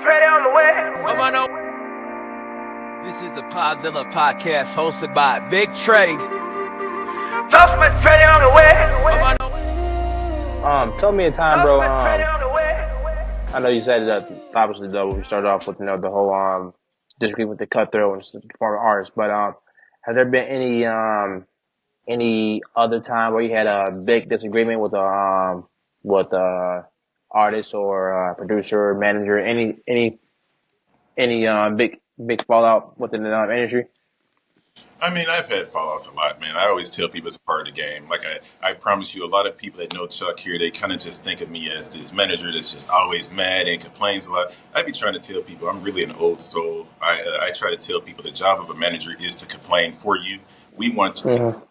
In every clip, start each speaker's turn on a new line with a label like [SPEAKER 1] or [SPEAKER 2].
[SPEAKER 1] Trey on the way.
[SPEAKER 2] This is the Podzilla podcast hosted by Big Trey.
[SPEAKER 1] Toast with Trey on the way.
[SPEAKER 3] Tell me a time, bro.
[SPEAKER 1] Toast with Trey on the way.
[SPEAKER 3] I know you said that obviously though we started off with the whole disagreement with the cutthroat and former artists, but has there been any other time where you had a big disagreement with artist or producer, manager, any big fallout within the industry?
[SPEAKER 4] I mean, I've had fallouts a lot, man. I always tell people it's a part of the game. Like I promise you, a lot of people that know Chuck here, they kind of just think of me as this manager that's just always mad and complains a lot. I be trying to tell people I'm really an old soul. I try to tell people the job of a manager is to complain for you. We want you.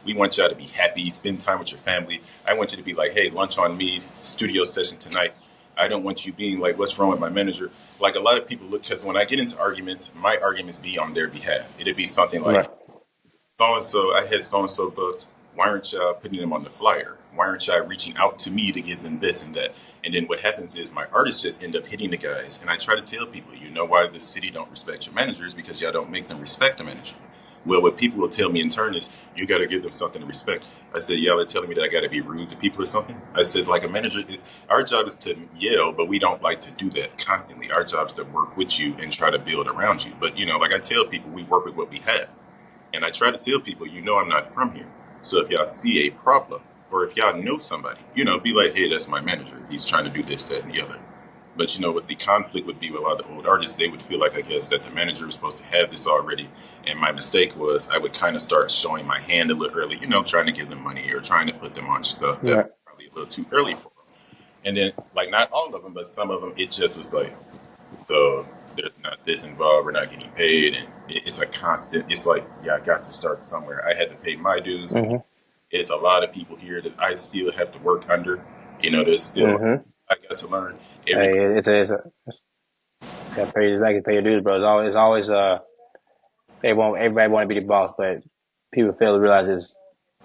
[SPEAKER 4] We want y'all to be happy, spend time with your family. I want you to be like, hey, lunch on me, studio session tonight. I don't want you being like, what's wrong with my manager? Like a lot of people look, because when I get into arguments, my arguments be on their behalf. It'd be something like, so-and-so, I had so-and-so booked. Why aren't y'all putting them on the flyer? Why aren't y'all reaching out to me to give them this and that? And then what happens is my artists just end up hitting the guys. And I try to tell people, you know why the city don't respect your managers? Because y'all don't make them respect the manager. Well, what people will tell me in turn is, you got to give them something to respect. I said, y'all are telling me that I got to be rude to people or something? I said, like a manager, our job is to yell, but we don't like to do that constantly. Our job is to work with you and try to build around you. But, you know, like I tell people, we work with what we have. And I try to tell people, you know, I'm not from here. So if y'all see a problem or if y'all know somebody, you know, be like, hey, that's my manager. He's trying to do this, that, and the other. But, you know, what the conflict would be with a lot of the old artists, they would feel like, I guess, that the manager was supposed to have this already. And my mistake was I would kind of start showing my hand a little early, you know, trying to give them money or trying to put them on stuff that was probably a little too early for them. And then, like, not all of them, but some of them, it just was like, so there's not this involved, we're not getting paid. And it's a constant, it's like, yeah, I got to start somewhere. I had to pay my dues. It's a lot of people here that I still have to work under. You know, there's still, I got to learn.
[SPEAKER 3] Gotta pay your dues, bro. It's always everybody want to be the boss, but people fail to realize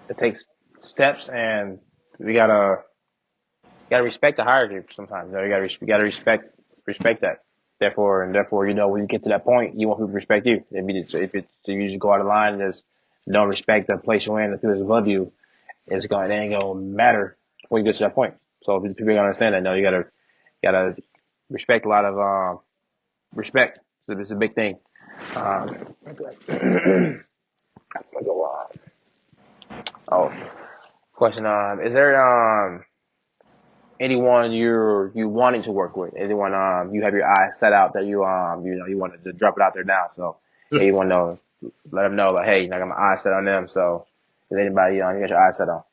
[SPEAKER 3] it takes steps, and we gotta respect the hierarchy sometimes. You gotta respect that. Therefore, you know, when you get to that point, you want people to respect you. If you just go out of line and just don't respect the place you're in, the people above you, it ain't gonna matter when you get to that point. So people gotta understand that. No, you gotta respect a lot of respect. So this is a big thing. Question. Is there anyone you wanting to work with? Anyone you have your eyes set out that you wanted to drop it out there now? So you want to let them know, like, hey, I got my eyes set on them. So is anybody you got your eyes set on?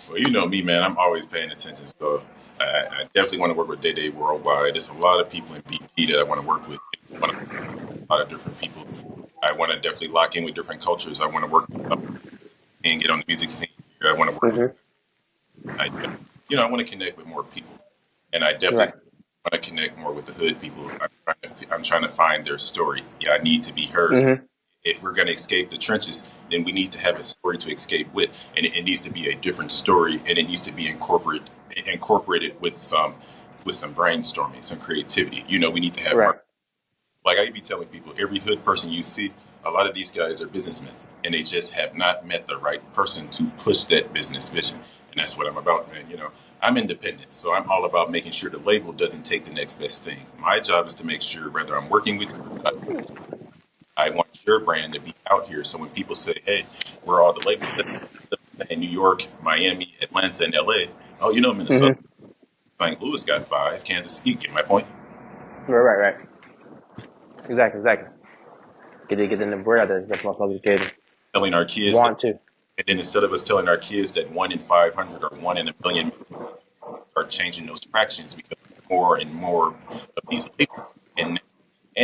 [SPEAKER 4] Well, you know me, man. I'm always paying attention. So I definitely want to work with Day Day Worldwide. There's a lot of people in BP that I want to work with. A lot of different people. I want to definitely lock in with different cultures. I want to work with and get on the music scene. I want to work with, I want to connect with more people. And I definitely want to connect more with the hood people. I'm trying to find their story. Yeah, I need to be heard. If we're going to escape the trenches, then we need to have a story to escape with. And it needs to be a different story, and it needs to be incorporated with some brainstorming, some creativity. You know, we need to have like I be telling people, every hood person you see, a lot of these guys are businessmen, and they just have not met the right person to push that business vision. And that's what I'm about, man. You know, I'm independent, so I'm all about making sure the label doesn't take the next best thing. My job is to make sure, whether I'm working with you, I want your brand to be out here. So when people say, hey, we're all the labels in New York, Miami, Atlanta, and LA, oh, you know, Minnesota, St. Louis got 5, Kansas City, get my point?
[SPEAKER 3] Right. Exactly. Get in the word out there. That's what public kids
[SPEAKER 4] telling our kids
[SPEAKER 3] want to.
[SPEAKER 4] And then instead of us telling our kids that 1 in 500 or 1 in a billion, start changing those fractions, because more and more of these labels, and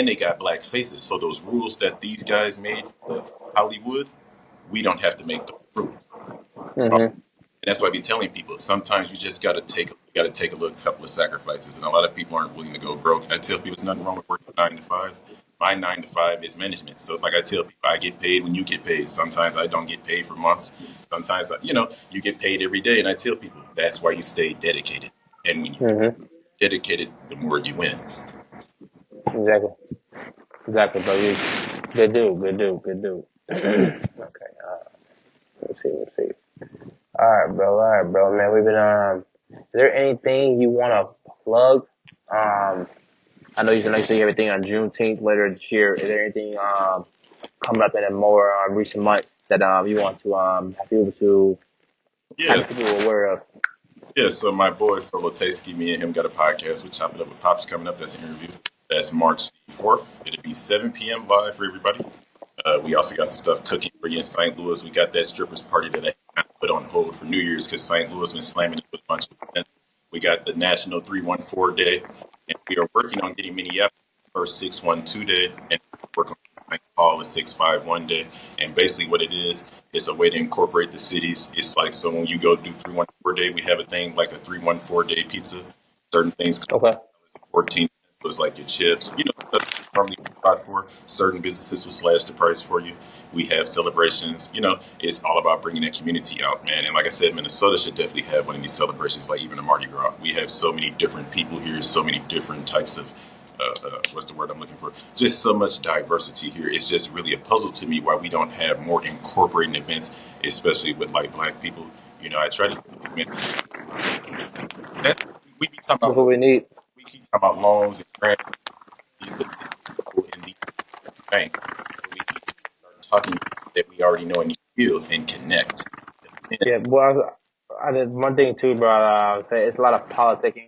[SPEAKER 4] they got black faces. So those rules that these guys made for Hollywood, we don't have to make those rules. And that's why I be telling people, sometimes you just got to take a little couple of sacrifices, and a lot of people aren't willing to go broke. I tell people there's nothing wrong with working 9 to 5. My 9 to 5 is management. So like I tell people, I get paid when you get paid. Sometimes I don't get paid for months. Sometimes, you get paid every day. And I tell people, that's why you stay dedicated. And when you're dedicated, the more you win.
[SPEAKER 3] Exactly. Exactly, bro. You good dude. Good dude. Good dude. Okay. Let's see. Let's see. All right, bro. All right, bro. Man, we've been. Is there anything you want to plug? I know you can see everything on Juneteenth later this year. Is there anything coming up in the more recent months that you want to have people to
[SPEAKER 4] Yes.
[SPEAKER 3] have people aware of?
[SPEAKER 4] Yeah, so my boy Solo Tasky, me and him got a podcast with Chop It Up with Pops coming up. That's an interview. That's March 4th. It'll be 7 p.m. live for everybody. We also got some stuff cooking for you in St. Louis. We got that strippers party that I kind of put on hold for New Year's because St. Louis been slamming us with a bunch of events. We got the National 314 Day, and we are working on getting Minneapolis first 612 Day, and work on St. Paul a 651 Day. And basically what it is, it's a way to incorporate the cities. It's like, so when you go do 314 Day, we have a thing like a 314 Day pizza. Certain things cost
[SPEAKER 3] Okay.
[SPEAKER 4] 14 cents. So it's like your chips, you know, stuff you normally buy for. Certain businesses will slash the price for you. We have celebrations. You know, it's all about bringing that community out, man. And like I said, Minnesota should definitely have one of these celebrations, like even a Mardi Gras. We have so many different people here, so many different types of what's the word I'm looking for? Just so much diversity here. It's just really a puzzle to me why we don't have more incorporating events, especially with like Black people. You know, I try to. We be talking
[SPEAKER 3] That's what
[SPEAKER 4] about
[SPEAKER 3] we need.
[SPEAKER 4] we keep talking about loans and grants. These people in these banks. But we need to start talking that we already know in these fields and connect.
[SPEAKER 3] Yeah. Well, I did one thing too, bro. Say it's a lot of politicking